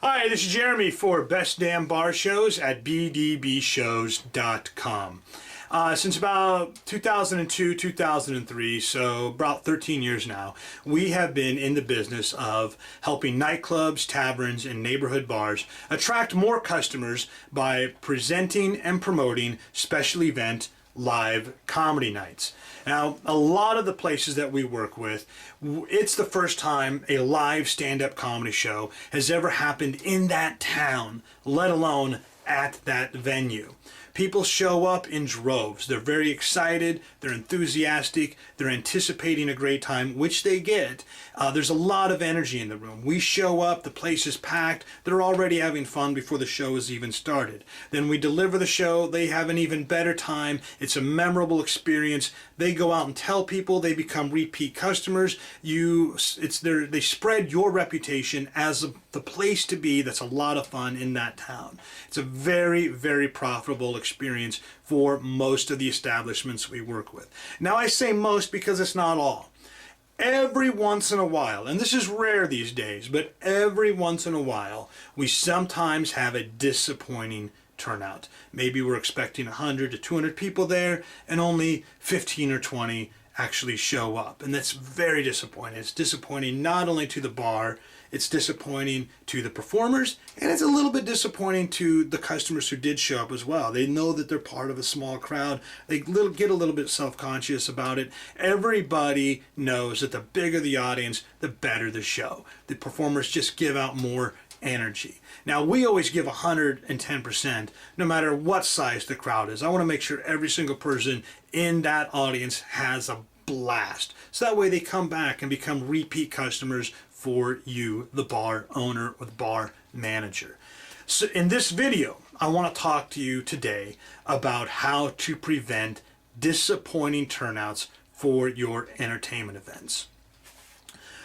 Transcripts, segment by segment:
Hi, this is Jeremy for Best Damn Bar Shows at bdbshows.com. Since about 2002, 2003, so about 13 years now, we have been in the business of helping nightclubs, taverns, and neighborhood bars attract more customers by presenting and promoting special event live comedy nights. Now, a lot of the places that we work with, it's the first time a live stand-up comedy show has ever happened in that town, let alone at that venue. People show up in droves. They're very excited, they're enthusiastic, they're anticipating a great time, which they get. There's a lot of energy in the room. We show up, the place is packed, they're already having fun before the show has even started. Then we deliver the show, they have an even better time, it's a memorable experience. They go out and tell people, they become repeat customers. They spread your reputation as the place to be that's a lot of fun in that town. It's a very, very profitable experience for most of the establishments we work with. Now I say most because it's not all. Every once in a while, and this is rare these days, but every once in a while, we sometimes have a disappointing turnout. Maybe we're expecting 100 to 200 people there, and only 15 or 20 actually show up. And that's very disappointing. It's disappointing not only to the bar, it's disappointing to the performers, and it's a little bit disappointing to the customers who did show up as well. They know that they're part of a small crowd. They get a little bit self-conscious about it. Everybody knows that the bigger the audience, the better the show. The performers just give out more energy. Now, we always give 110%, no matter what size the crowd is. I want to make sure every single person in that audience has a blast. So that way they come back and become repeat customers for you, the bar owner or the bar manager. So in this video, I want to talk to you today about how to prevent disappointing turnouts for your entertainment events.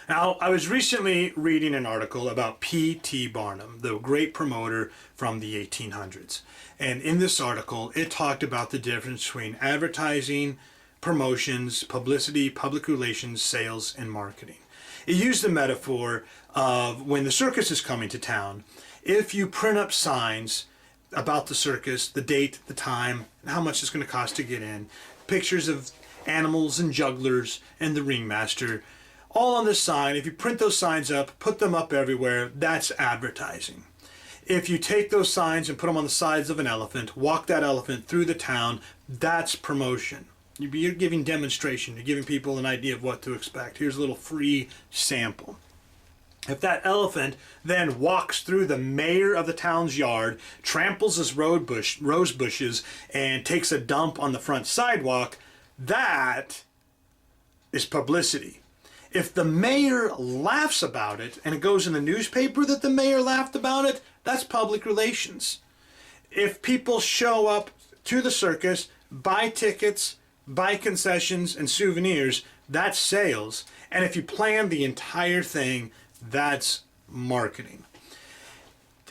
Now, I was recently reading an article about P.T. Barnum, the great promoter from the 1800s. And in this article, it talked about the difference between advertising, promotions, publicity, public relations, sales, and marketing. It used the metaphor of when the circus is coming to town, if you print up signs about the circus, the date, the time, and how much it's going to cost to get in, pictures of animals and jugglers and the ringmaster, all on the sign. If you print those signs up, put them up everywhere, that's advertising. If you take those signs and put them on the sides of an elephant, walk that elephant through the town, that's promotion. You're giving demonstration. You're giving people an idea of what to expect. Here's a little free sample. If that elephant then walks through the mayor of the town's yard, tramples his rose bushes, and takes a dump on the front sidewalk, that is publicity. If the mayor laughs about it and it goes in the newspaper that the mayor laughed about it, that's public relations. If people show up to the circus, buy tickets, buy concessions and souvenirs, that's sales. And if you plan the entire thing, that's marketing.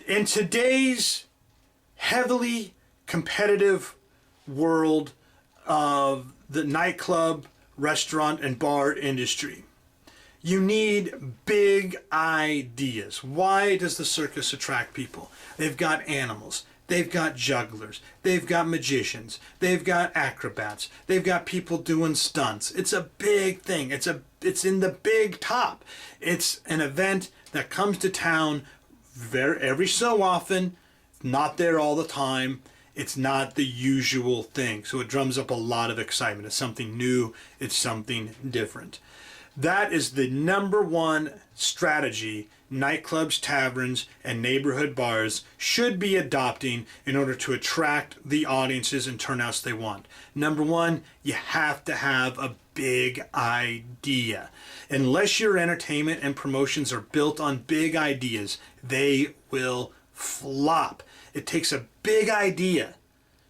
In today's heavily competitive world of the nightclub, restaurant, and bar industry, you need big ideas. Why does the circus attract people? They've got animals. They've got jugglers, they've got magicians, they've got acrobats, they've got people doing stunts. It's a big thing. It's in the big top. It's an event that comes to town every so often, not there all the time. It's not the usual thing. So it drums up a lot of excitement. It's something new, it's something different. That is the number one strategy nightclubs, taverns, and neighborhood bars should be adopting in order to attract the audiences and turnouts they want. Number one, you have to have a big idea. Unless your entertainment and promotions are built on big ideas, they will flop. It takes a big idea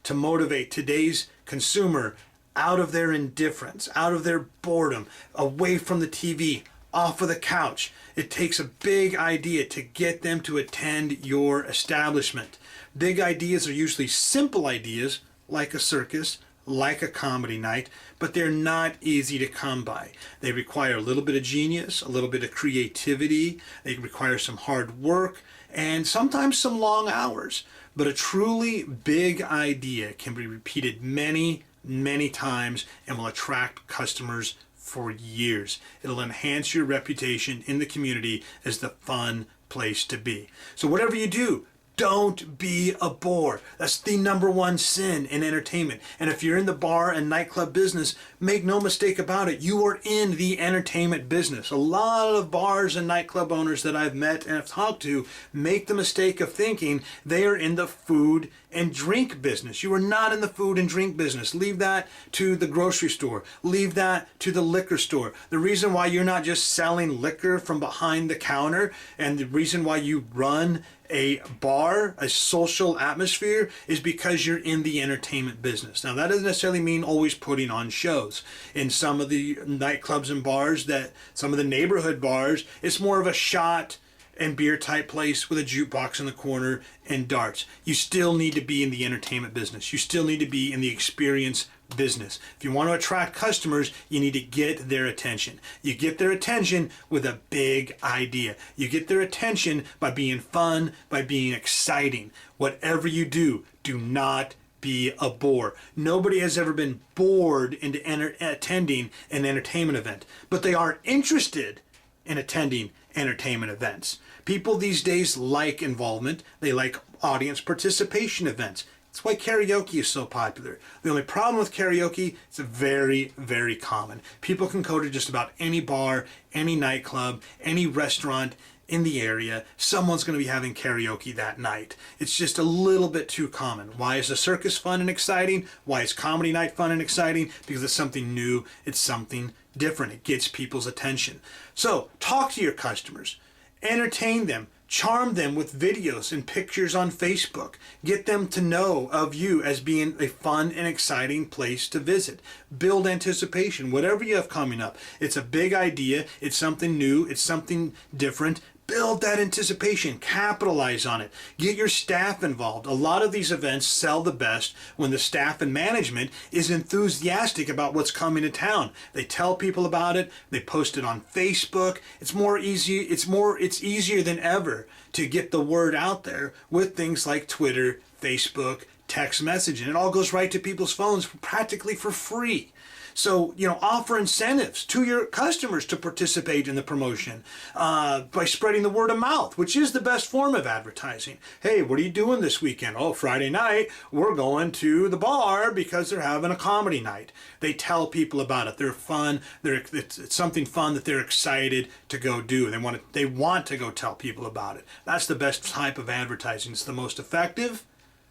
to motivate today's consumer out of their indifference, out of their boredom, away from the TV, off of the couch. It takes a big idea to get them to attend your establishment. Big ideas are usually simple ideas, like a circus, like a comedy night, but they're not easy to come by. They require a little bit of genius, a little bit of creativity. They require some hard work, and sometimes some long hours. But a truly big idea can be repeated many, many times and will attract customers for years. It'll enhance your reputation in the community as the fun place to be. So whatever you do, don't be a bore. That's the number one sin in entertainment. And if you're in the bar and nightclub business, make no mistake about it, you are in the entertainment business. A lot of bars and nightclub owners that I've met and have talked to make the mistake of thinking they are in the food and drink business. You are not in the food and drink business. Leave that to the grocery store. Leave that to the liquor store. The reason why you're not just selling liquor from behind the counter, and the reason why you run a bar, a social atmosphere, is because you're in the entertainment business. Now, that doesn't necessarily mean always putting on shows. In some of the nightclubs and bars, some of the neighborhood bars, it's more of a shot and beer type place with a jukebox in the corner and darts. You still need to be in the entertainment business. You still need to be in the experience business. If you want to attract customers, you need to get their attention. You get their attention with a big idea. You get their attention by being fun, by being exciting. Whatever you do, do not be a bore. Nobody has ever been bored into attending an entertainment event, but they are interested in attending entertainment events. People these days like involvement. They like audience participation events. That's why karaoke is so popular. The only problem with karaoke, it's very, very common. People can go to just about any bar, any nightclub, any restaurant in the area. Someone's going to be having karaoke that night. It's just a little bit too common. Why is the circus fun and exciting? Why is comedy night fun and exciting? Because it's something new. It's something different. It gets people's attention. So talk to your customers. Entertain them. Charm them with videos and pictures on Facebook. Get them to know of you as being a fun and exciting place to visit. Build anticipation. Whatever you have coming up. It's a big idea. It's something new. It's something different. Build that anticipation. Capitalize on it. Get your staff involved. A lot of these events sell the best when the staff and management is enthusiastic about what's coming to town. They tell people about it. They post it on Facebook. It's easier than ever to get the word out there with things like Twitter, Facebook, text messaging. It all goes right to people's phones practically for free. So, offer incentives to your customers to participate in the promotion by spreading the word of mouth, which is the best form of advertising. Hey, what are you doing this weekend? Oh, Friday night, we're going to the bar because they're having a comedy night. They tell people about it. They're fun. It's something fun that they're excited to go do. They want to go tell people about it. That's the best type of advertising. It's the most effective.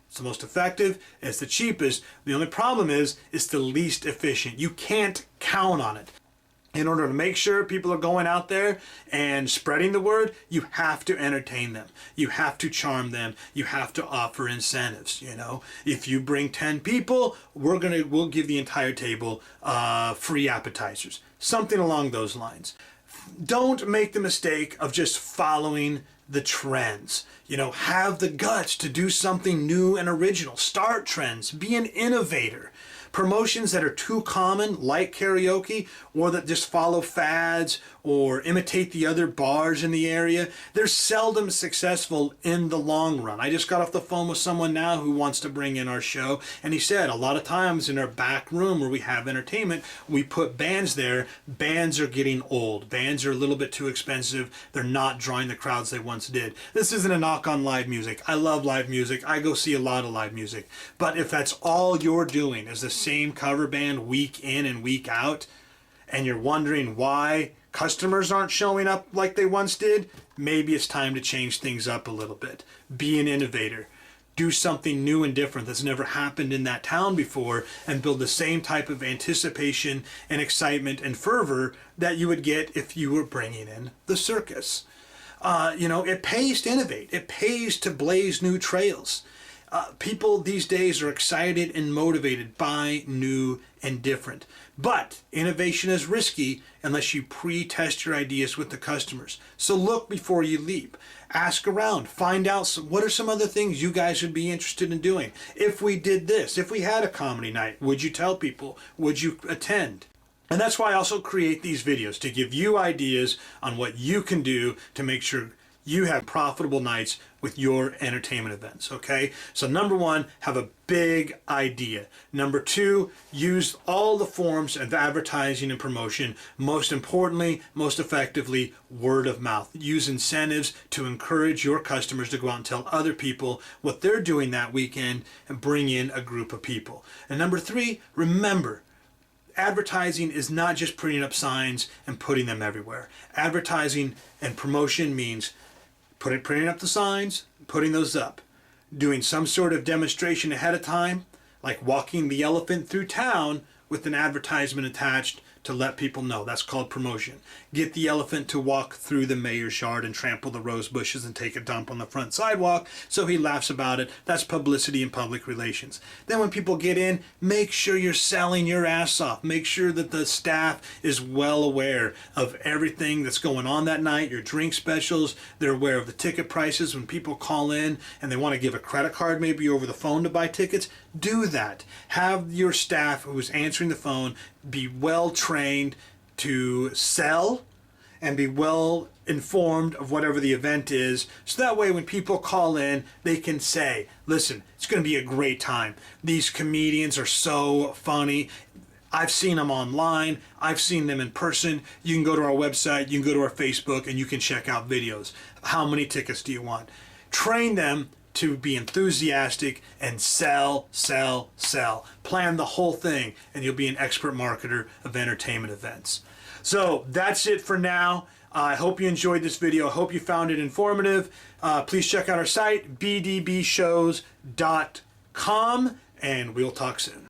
It's the most effective, it's the cheapest. The only problem is it's the least efficient. You can't count on it. In order to make sure people are going out there and spreading the word, you have to entertain them. You have to charm them. You have to offer incentives. If you bring 10 people, we'll give the entire table free appetizers. Something along those lines. Don't make the mistake of just following the trends. Have the guts to do something new and original. Start trends. Be an innovator. Promotions that are too common, like karaoke, or that just follow fads or imitate the other bars in the area, they're seldom successful in the long run. I just got off the phone with someone now who wants to bring in our show, and he said a lot of times in our back room where we have entertainment, we put bands there. Bands are getting old. Bands are a little bit too expensive. They're not drawing the crowds they once did. This isn't a knock on live music. I love live music. I go see a lot of live music. But if that's all you're doing is the same cover band week in and week out, and you're wondering why customers aren't showing up like they once did, maybe it's time to change things up a little bit. Be an innovator. Do something new and different that's never happened in that town before, and build the same type of anticipation and excitement and fervor that you would get if you were bringing in the circus. It pays to innovate. It pays to blaze new trails. People these days are excited and motivated by new and different. But innovation is risky unless you pre-test your ideas with the customers. So look before you leap. Ask around. Find out what are some other things you guys would be interested in doing. If we did this, if we had a comedy night, would you tell people? Would you attend? And that's why I also create these videos, to give you ideas on what you can do to make sure you have profitable nights with your entertainment events, okay? So number one, have a big idea. Number two, use all the forms of advertising and promotion. Most importantly, most effectively, word of mouth. Use incentives to encourage your customers to go out and tell other people what they're doing that weekend and bring in a group of people. And number three, remember, advertising is not just putting up signs and putting them everywhere. Advertising and promotion means putting up the signs, putting those up, doing some sort of demonstration ahead of time, like walking the elephant through town with an advertisement attached to let people know. That's called promotion. Get the elephant to walk through the mayor's yard and trample the rose bushes and take a dump on the front sidewalk so he laughs about it. That's publicity and public relations. Then when people get in, make sure you're selling your ass off. Make sure that the staff is well aware of everything that's going on that night, your drink specials. They're aware of the ticket prices. When people call in and they want to give a credit card maybe over the phone to buy tickets, do that. Have your staff who is answering the phone be well trained to sell and be well informed of whatever the event is, so that way when people call in, they can say, listen, it's going to be a great time. These comedians are so funny. I've seen them online. I've seen them in person. You can go to our website, you can go to our Facebook, and you can check out videos. How many tickets do you want? Train them to be enthusiastic and sell, sell, sell. Plan the whole thing, and you'll be an expert marketer of entertainment events. So that's it for now. I hope you enjoyed this video. I hope you found it informative. Please check out our site, bdbshows.com, and we'll talk soon.